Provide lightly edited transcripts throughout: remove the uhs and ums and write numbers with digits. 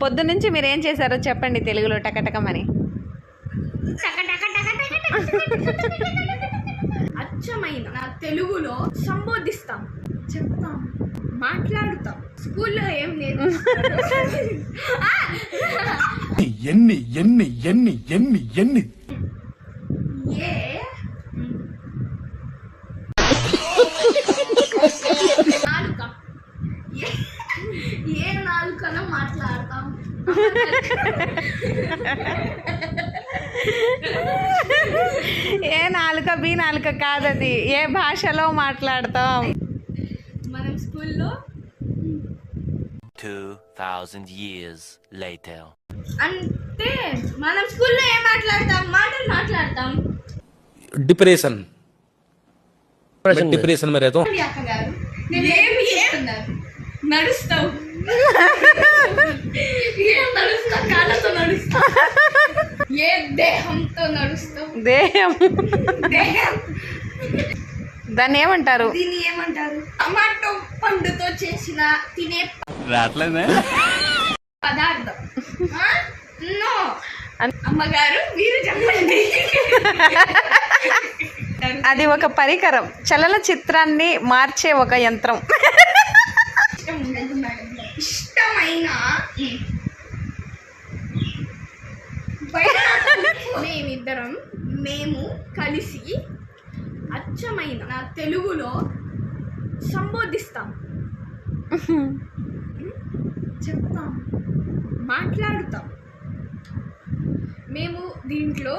పొద్దున్నుంచి మీరు ఏం చేశారో చెప్పండి తెలుగులో టకటకమని. అచ్చమైన తెలుగులో సంబోధిస్తాం, చెప్తాం, మాట్లాడుతాం. స్కూల్లో ఏం లేదు. ఎన్ని ఎన్ని ఎన్ని ఎన్ని ఎన్ని ఏ నాలుక, ఏ నాలుకలో మాట్లాడతాం. ఏ నాలుక బి నాలుక కాదది, ఏ భాషలో మాట్లాడతాం. మనం స్కూల్లో 2000 years later. అంటే మనం స్కూల్లో ఏం మాట్లాడతాం? మాటలు మాట్లాడతాం. डिप्रेशन डिप्रेशन में रहता हूँ. అక్క గారు నేను ఏమి చేస్తున్నారు? నడుస్తావు. ఏం నడుస్తా? కాళ్ళతో నడుస్తా. ఏ దేహంతో నడుస్తావు? దేహం. దేహం. దాన్ని ఏమంటారు? దీన్ని ఏమంటారు? టమాటో పండుతో చేసిన తినే పదార్థం. నో అమ్మగారు మీరు చెప్పండి. అది ఒక పరికరం, చలన చిత్రాన్ని మార్చే ఒక యంత్రం. ఇష్టమైన మేము కలిసి అచ్చమైన తెలుగులో సంబోధిస్తాం, చెప్తాం, మాట్లాడుతాం. మేము దీంట్లో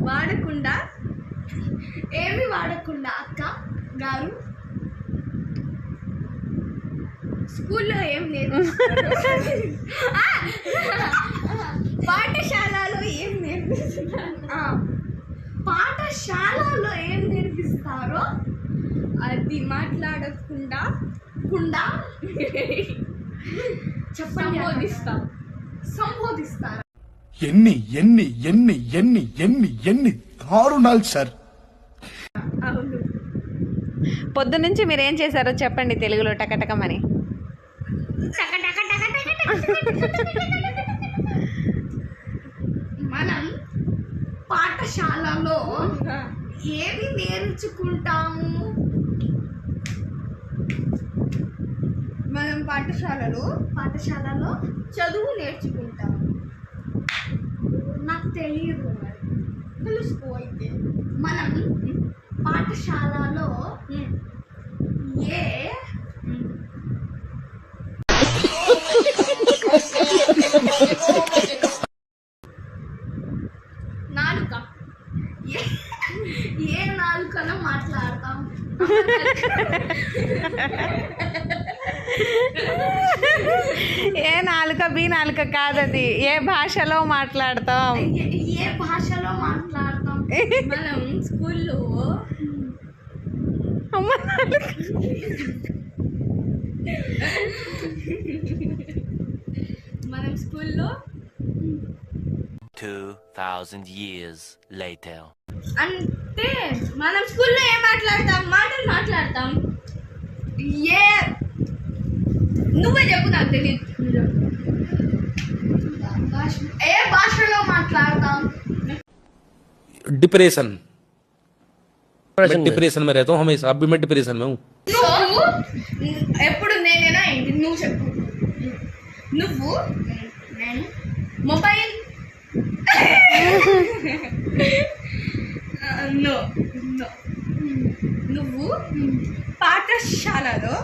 వాడకుండా ఏమి వాడకుండా అక్క గారు స్కూల్లో ఏం లేదు. పాఠశాలలో ఏం నేర్పిస్తారు? పాఠశాలలో ఏం నేర్పిస్తారో అది మాట్లాడకుండా సంబోధిస్తారు. ఎన్ని ఎన్ని ఎన్ని ఎన్ని ఎన్ని ఎన్ని దారుణాలు సార్. అవును. పొద్దున్నుంచి మీరు ఏం చేశారో చెప్పండి తెలుగులో టకటకమని. మనం పాఠశాలలో ఏమి నేర్చుకుంటాము? మనం పాఠశాలలో చదువు నేర్చుకుంటాము. నాకు తెలియదు, మరి తెలుసుకో. అయితే మనం పాఠశాలలో ఏ నాలుక, ఏ నాలుకలో మాట్లాడతాం. ఏ నాలుక బి నాలుక కాదది, ఏ భాషలో మాట్లాడతాం. ఏ భాషలో మాట్లాడతాం? మనం స్కూల్లో అమ్మ నాలుక. మనం స్కూల్లో 2000 years later. అంటే మనం స్కూల్లో ఏం మాట్లాడతాం? మాటలు మాట్లాడతాం. ఏ నువ్వే చెప్పు, నాకు తెలియదు. ఏ భాషలో మాట్లాడతాం? डिप्रेशन डिप्रेशन में रहता हूँ हमेशा. अभी मैं डिप्रेशन में हूँ. నువ్వు ఎప్పుడు నేనేనా ఏంటి? నువ్వు చెప్పు. నువ్వు నేను మొబైల్ నో నో నువ్వు పాఠశాలలో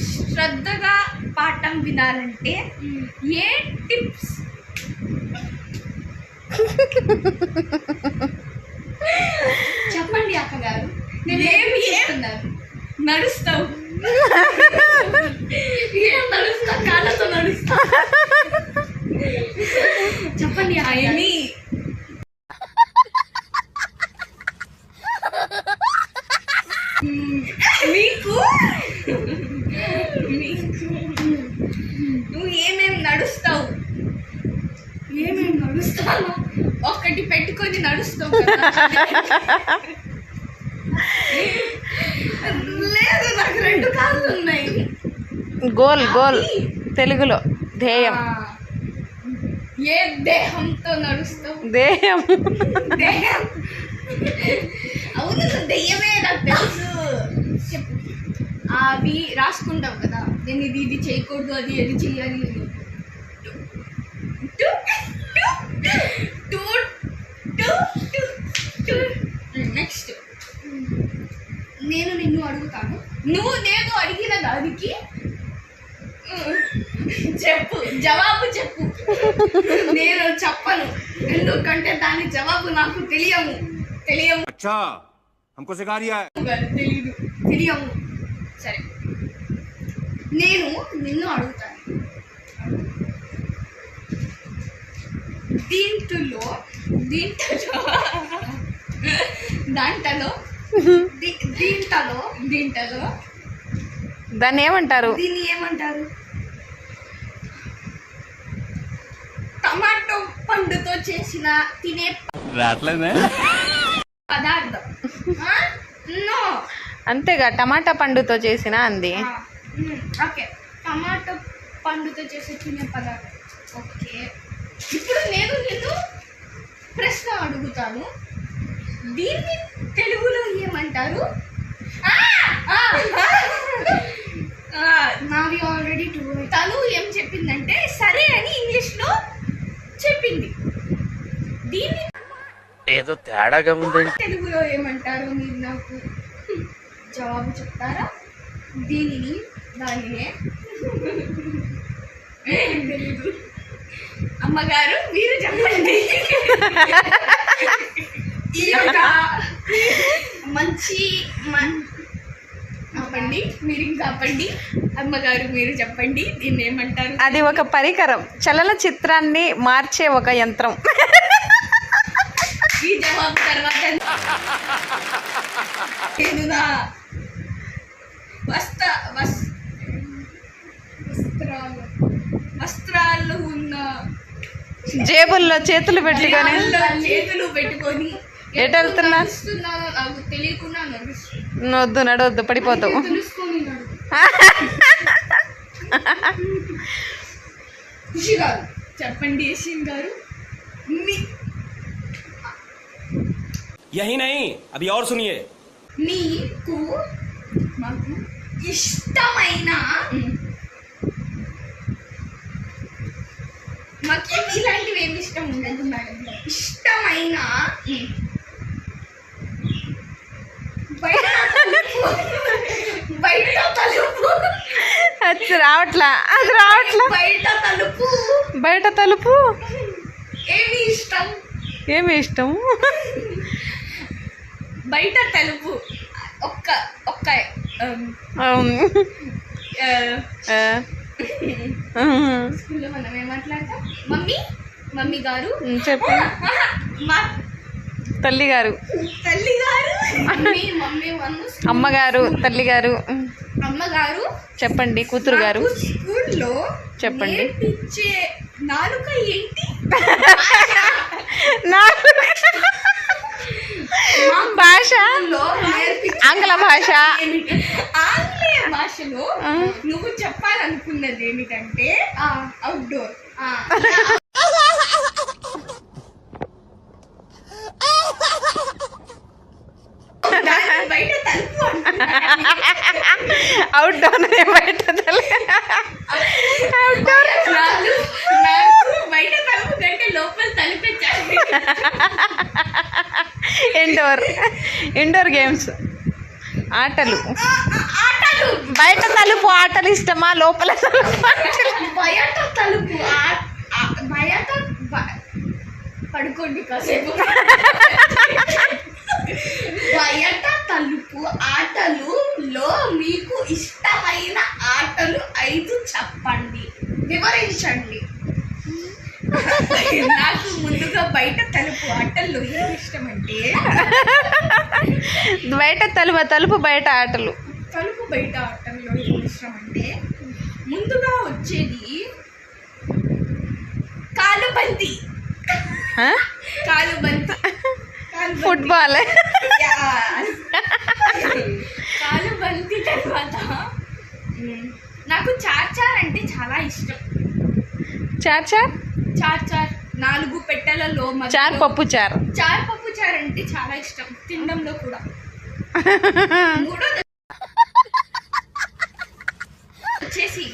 శ్రద్ధగా పాఠం వినాలంటే ఏ టిప్స్? చెప్పండి అక్క గారు. నేను ఏమి చేస్తున్నారు? నడుస్తావు. ఏం నడుస్తా? కాళ్ళతో నడుస్తా. చెప్పండి ఆయన్ని. మీకు నువ్వు ఏమేమి నడుస్తావు? ఏమేమి నడుస్తావు? ఒక్కటి పెట్టుకొని నడుస్తావు కదా. లేదు, నాకు 2 కాళ్ళు ఉన్నాయి. గోల్ గోల్ తెలుగులో ధ్యేయం. ఏ దేహంతో నడుస్తావు? ధ్యేయం. దేహం. అవును, నువ్వు దెయ్యమే, నాకు తెలుసు. చెప్పు. అవి రాసుకుంటావు కదా, నేను ఇది చేయకూడదు, అది చేయాలి. నెక్స్ట్ నేను నిన్ను అడుగుతాను, నువ్వు నేను అడిగిన దానికి చెప్పు, జవాబు చెప్పు. నేను చెప్పను, ఎందుకంటే దాని జవాబు నాకు తెలియము. अच्छा हमको सिखा रिया है తెలియము. సరే, నేను నిన్ను అడుగుతాను, దీంట్లో దాన్ని ఏమంటారు? దీన్ని ఏమంటారు? టమాటో పండుతో చేసిన తినే పదార్థం. నో, అంతేగా, టమాటా పండుతో చేసిన అంది. ఓకే, టమాటో పండుతో చేసి తినే పదార్థం. ఓకే, ఇప్పుడు నేను నిన్ను ప్రశ్న అడుగుతాను, దీన్ని తెలుగులో ఏమంటారు? నావి ఆల్రెడీ 2. తను ఏం చెప్పిందంటే సరే అని ఇంగ్లీష్లో చెప్పింది. దీన్ని ఏదో తేడాగా ఉందండి. తెలుగులో ఏమంటారు? మీరు నాకు జవాబు చెప్తారా? దీనిని దానినే తెలీదు. అమ్మగారు మీరు చెప్పండి. ఈ యొక్క మంచి ఆపండి, మీరు ఇంకా ఆపండి. అమ్మగారు మీరు చెప్పండి, దీన్ని ఏమంటారు? అది ఒక పరికరం, చలనచిత్రాన్ని మార్చే ఒక యంత్రం. ఈ జవాబు తర్వాత వస్త్రాలు ఉన్న జేబుల్లో చేతులు పెట్టుకొని చేతులు పెట్టుకొని ఎటు వెళ్తున్నా? నడుస్తున్నానో నాకు తెలియకుండా నడుస్తున్నా. వద్దు, నడవద్దు, పడిపోతావు. తెలుసుకొని నడు. ఖుషి గారు చెప్పండి. యశీన్ గారు, यही नहीं अभी और सुनिए నీకు మాకు ఇష్టమైన మాకు ఇలాంటివి ఏమి ఇష్టం ఉండదు మేడం. ఇష్టమైన బయట తలుపు. అది రావట్లా. బయట తలుపు. ఏమి ఇష్టం? ఏమి ఇష్టం? బయట తలుపు. ఒక్క స్కూల్లో మనం ఏమాట్లాడతాం? మమ్మీ గారు చెప్పు. మా తల్లి గారు. మమ్మీ అమ్మగారు, తల్లి గారు. అమ్మగారు చెప్పండి. కూతురు గారు స్కూల్లో చెప్పండి. నేర్పించే నాలుక ఏంటి? భాష, ఆంగ్ల భాష. ఆంగ్లేయ భాషలో నువ్వు చెప్పాలనుకున్నది ఏమిటంటే అవుట్డోర్. బయట తలుపు. అవుట్డోర్ బయట అవుట్డోర్ బయట తలుపు కంటే లోపల తలుపేచ్చాలి. ఇండోర్ గేమ్స్, ఆటలు. ఆటలు. బయట తలుపు ఆటలు ఇష్టమా, లోపల బయట తలుపు బయట పడుకోండి కాసేపు. బయట తలుపు ఆటలులో మీకు ఇష్టమైన ఆటలు 5 చెప్పండి, వివరించండి. నాకు ముందుగా బయట తలుపు ఆటల్లో ఏం ఇష్టం అంటే తలుపు బయట ఆటలు. తలుపు బయట ఆటల్లో ఏం ఇష్టం అంటే ముందుగా వచ్చేది కాలుబంతి. ఫుట్బాల్. కాలుబంతి తర్వాత నాకు చార్ అంటే చాలా ఇష్టం. చార్ చార్ చార్ 4 పెట్టెలలో చార్ పప్పు చార్. పప్పు చారు అంటే చాలా ఇష్టం తినడంలో కూడా. మూడోది వచ్చేసి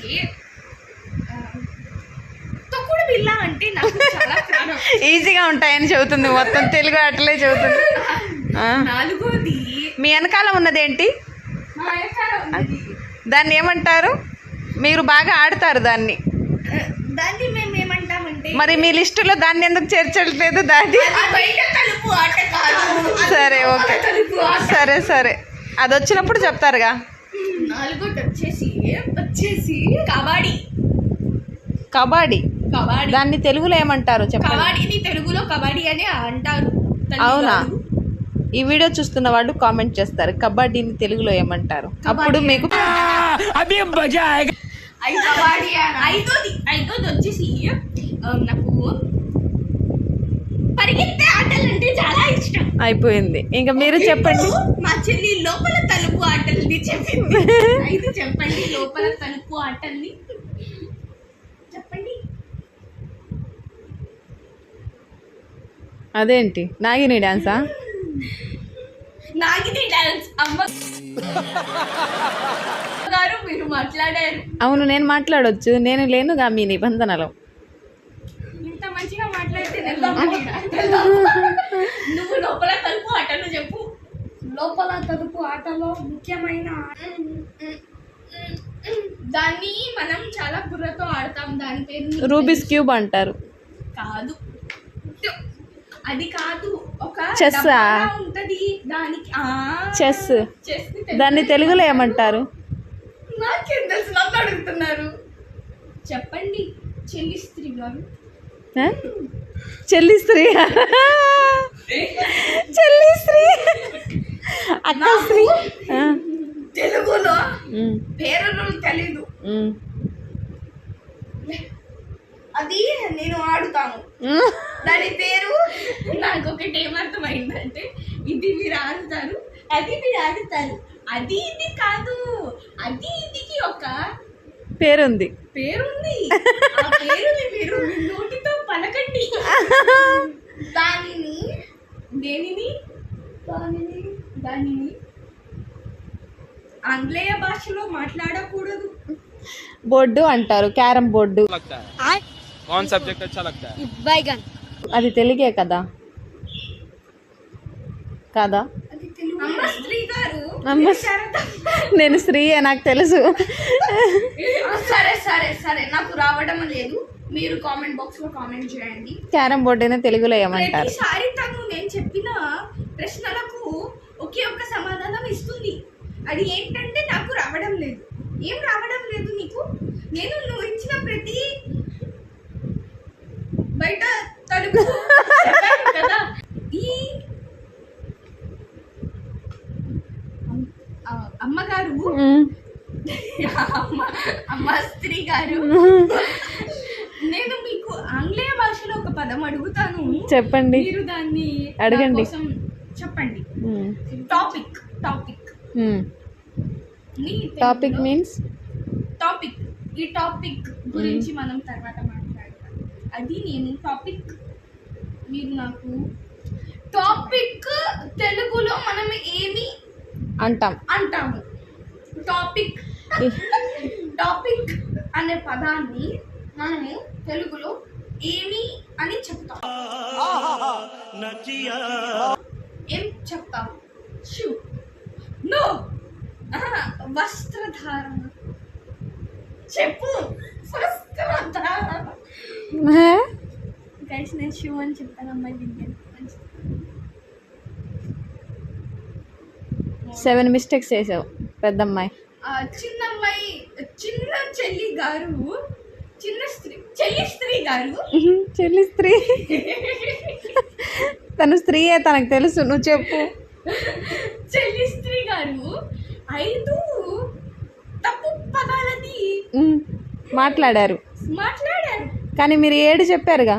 తొక్కుడు బిళ్ళ అంటే నాకు చాలా ప్రాణం. ఈజీగా ఉంటాయని చెబుతుంది, మొత్తం తెలుగు అట్లే చెబుతుంది. నాలుగోది మీ వెనకాల ఉన్నదేంటి? మా వెనకాల ఉన్నది. దాన్ని ఏమంటారు? మీరు బాగా ఆడతారు దాన్ని. దాన్ని మేము ఏమంటామంటే మరి మీ లిస్టులో దాన్ని ఎందుకు చేర్చట్లేదు? దాన్ని అది బయట తలుపు ఆట కాదు. సరే ఓకే, తలుపు ఆట. సరే అది వచ్చినప్పుడు చెప్తారుగా. నాలుగోది వచ్చేసి కబడ్డీ. కబడ్డీ. కబడ్డీ దాన్ని తెలుగులో ఏమంటారు చెప్పండి? కబడ్డీని తెలుగులో కబడ్డీ అని అంటారు. అవునా? ఈ వీడియో చూస్తున్న వాళ్ళు కామెంట్ చేస్తారు కబడ్డీని తెలుగులో ఏమంటారు, అప్పుడు మీకు ఐదోది వచ్చేసి నాకు పరిగెత్తే ఆటలు అంటే చాలా ఇష్టం. అయిపోయింది, ఇంకా మీరు చెప్పండి. మా చెల్లి లోపల తలుపు ఆటల్ని చెప్పింది. 5 చెప్పండి లోపల తలుపు ఆటల్ని చెప్పండి. అదేంటి నాగిని డాన్సా? నాగిని డాన్స్. అమ్మ గారు మీరు మాట్లాడారు. అవును, నేను మాట్లాడొచ్చు, నేను లేనుగా మీ నిబంధనలో. ఇంత మంచిగా మాట్లాడితే నువ్వు లోపల తలుపు ఆటలు చెప్పు. లోపల తలుపు ఆటలో ముఖ్యమైన దాన్ని మనం చాలా బుర్రతో ఆడతాం. దాని పేరు రూబిక్స్ క్యూబ్ అంటారు. కాదు, అది కాదు. ఒక చెస్ ఉంటది దానికి. చెస్. చెస్ దాన్ని తెలుగులో ఏమంటారు? నాకేం తెలుసు, నన్ను అడుగుతున్నారు. చెప్పండి చెల్లి స్త్రీ గారు. చెల్లి స్త్రీ. చెల్లి స్త్రీ, అక్క స్త్రీ. తెలుగులో పేరులు తెలీదు. అది నేను ఆడుతాను. దాని పేరు నాకు ఒకటి ఏమర్థమైందంటే, ఇది మీరు ఆడుతారు, అది మీరు ఆడుతారు. అది ఇది కాదు, అది ఇదికి ఒక పేరుంది. ఆ పేరుని మీరు మీ నోటితో పలకండి. దానిని ఆంగ్లేయ భాషలో మాట్లాడకూడదు. బోర్డు అంటారు, క్యారం బోర్డు. कौन सब्जेक्ट अच्छा लगता है? అది తెలుగే కదా? కాదా? అమ్మ స్త్రీ గారు. నేను స్త్రీయే, నాకు తెలుసు. సరే నాకు రావడం లేదు. మీరు కామెంట్ బాక్స్ లో కామెంట్ చేయండి. క్యారం బోర్డు అయినా తెలుగులో ఏమంటారు? ప్రతిసారి తను నేను చెప్పిన ప్రశ్నలకు ఒకే ఒక్క సమాధానం ఇస్తుంది. అది ఏంటంటే నాకు రావడం లేదు. ఏం రావడం లేదు నీకు? నువ్వు ఇచ్చిన ప్రతి బయట తలుపు కదా. ఈ అమ్మగారు, అమ్మ స్త్రీ గారు, నేను మీకు ఆంగ్లేయ భాషలో ఒక పదం అడుగుతాను. చెప్పండి. మీరు దాన్ని అడగండి. చెప్పండి. Topic means topic. ఈ టాపిక్ గురించి మనం తర్వాత మాట్లాడతాం. అది నేను టాపిక్. మీరు నాకు టాపిక్ తెలుగులో మనం ఏమి అంటాము? టాపిక్ అనే పదాన్ని మనము తెలుగులో ఏమి అని చెప్తాం? ఏం చెప్తాం? షూ. నో. వస్త్రధారణ. చెప్పు. వస్త్రధారణ. గైస్ నేను షూ అని చెప్తాను. అమ్మాయి విద్యార్థి 7 మిస్టేక్స్ చేసావు పెద్దమ్మాయి. చిన్నమ్మాయి, చిన్న చెల్లి గారు, చెల్లి స్త్రీ గారు. చెల్లి స్త్రీ. తను స్త్రీయే, తనకు తెలుసు, నువ్వు చెప్పు. చెల్లి స్త్రీ గారు 5 తప్పు పదాలని మాట్లాడారు. కానీ మీరు 7 చెప్పారుగా.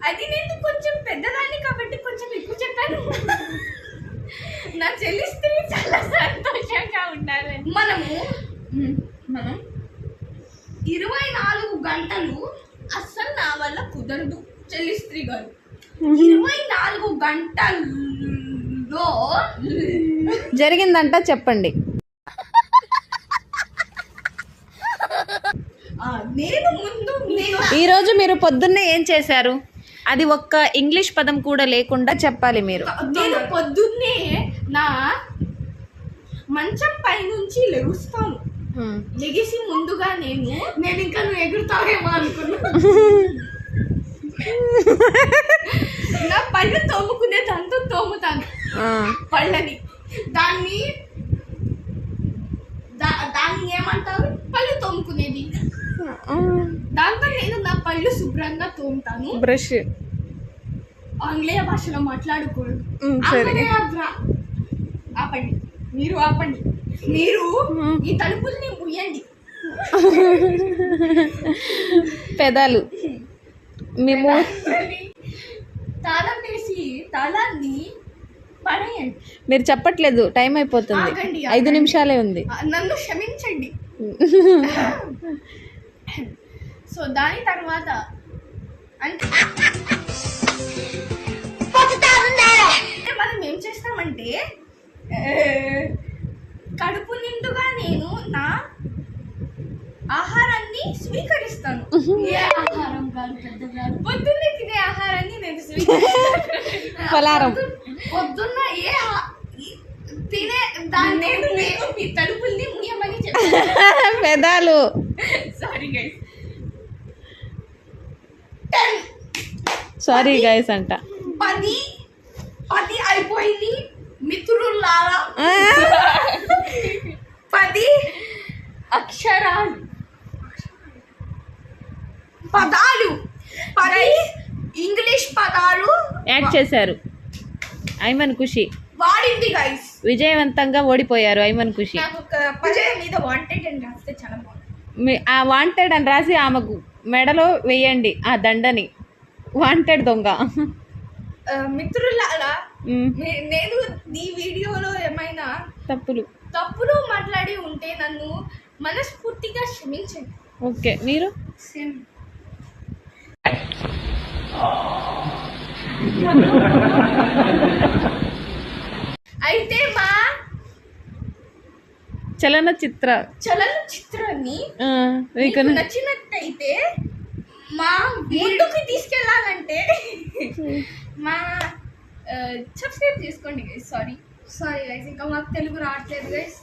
అది నేను కొంచెం పెద్దదాన్ని కాబట్టి కొంచెం ఎక్కువ చెప్పాను. నా చెల్లి స్త్రీ చాలా సంతోషంగా ఉండాలి. మనం 24 గంటలు అస్సలు నా వల్ల కుదరదు చెల్లిస్త్రీ గారు. 24 గంటల్లో జరిగిందంట చెప్పండి. నేను ఈరోజు మీరు పొద్దున్నే ఏం చేశారు? అది ఒక్క ఇంగ్లీష్ పదం కూడా లేకుండా చెప్పాలి మీరు. పొద్దున్నే నా మంచం పై నుంచి లెగుస్తాను. లెగిసి ముందుగా నేను ఇంకా నువ్వు ఎగురుతావేమో అనుకున్నా. నా పళ్ళు తోముకునే దాంతో తోముతాను పళ్ళని. దాన్ని ఏమంటారు? పళ్ళు తోముకునేది. దాంతో నేను నా పళ్ళు శుభ్రంగా తోముతాను. బ్రష్. ఆంగ్లేయ భాషలో మాట్లాడకూడదు. సరే. ఆపండి, మీరు ఆపండి. మీరు ఈ తలుపుల్ని ముయ్యండి. పెదాలు. మేము తాళం వేసి తాళాన్ని పడేయండి. మీరు చెప్పట్లేదు, టైం అయిపోతుంది. ఆగండి, 5 నిమిషాలే ఉంది. నన్ను క్షమించండి. సో దాని తర్వాత అంటే మనం ఏం చేస్తామంటే కడుపు నిండుగా నేను నా ఆహారాన్ని స్వీకరిస్తాను. ఏ ఆహారం కాదు, పెద్ద కాదు, పొద్దున్నే తినే ఆహారాన్ని నేను స్వీకరిస్తాను. పలారం. పొద్దున్న తినే దాన్ని నేను మీ తలుపుల్ని ముయ్యమని చెప్పాను. పెదాలు. Sorry guys. సారీ గైస్ అంట. 10 అయిపోయింది మిత్రులారా. 10 అక్షరాలు, పదాలు, 10 ఇంగ్లీష్ పదాలు యాడ్ చేశారు. ఐమన్ ఖుషి వాడింది గైస్. విజయవంతంగా ఓడిపోయారు ఐమన్ ఖుషి. నాకు ఒక పదం మీద వాంటెడ్ అని రాస్తే చాలా బాగుంది. ఆ వాంటెడ్ అని రాసి ఆమెకు మెడలో వేయండి ఆ దండని. వాంటెడ్ దొంగ. మిత్రులారా, నేను ఈ వీడియోలో ఏమైనా తప్పులు మాట్లాడి ఉంటే నన్ను మనస్ఫూర్తిగా క్షమించండి. ఓకే. మీరు అయితే మా చలనచిత్రాన్ని మీకు నచ్చినట్టయితే మా ముందుకు తీసుకెళ్ళాలంటే మా సబ్స్క్రైబ్ చేసుకోండి గైస్. సారీ గైస్, ఇంకా మాకు తెలుగు రావట్లేదు గైస్.